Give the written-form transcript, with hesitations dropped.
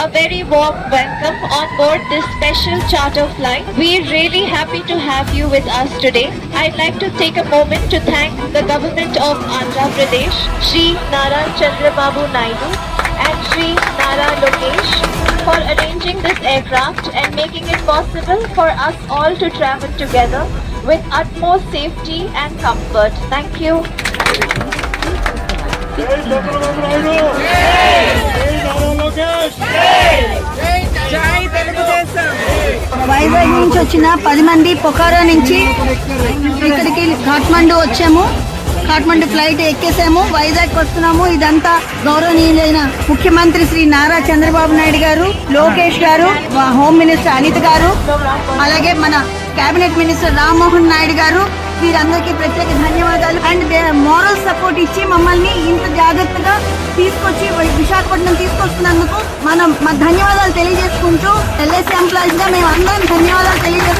a very warm welcome on board this special charter flight. We're really happy to have you with us today. I'd like to take a moment to thank the government of Andhra Pradesh, Shri Nara Chandrababu Naidu and Shri Nara Lokesh for arranging this aircraft and making it possible for us all to travel together with utmost safety and comfort. Thank you. Vizag నుంచి వచ్చిన 10 మంది పొఖారా నుంచి ఇక్కడికి కాఠ్మండు వచ్చాము. Kathmandu flight ఎక్కేసాము, Vizag వస్తున్నాము. ఇదంతా గౌరవనీయులైన ముఖ్యమంత్రి శ్రీ నారా చంద్రబాబు నాయుడు గారు, లోకేష్ గారు, హోమ్ మినిస్టర్ అనిత్ గారు, అలాగే మన కేబినెట్ మినిస్టర్ రామ్మోహన్ నాయుడు గారు, వీరందరికీ ప్రత్యేక ధన్యవాదాలు. అండ్ మోరల్ సపోర్ట్ ఇచ్చి మమ్మల్ని ఇంత జాగ్రత్తగా తీసుకొచ్చి విశాఖపట్నం తీసుకొస్తున్నందుకు మా ధన్యవాదాలు తెలియజేసుకుంటూ ఎల్ఐసి ఎంప్లాయీస్ గా మేము అందరం ధన్యవాదాలు తెలియజేస్తున్నాం.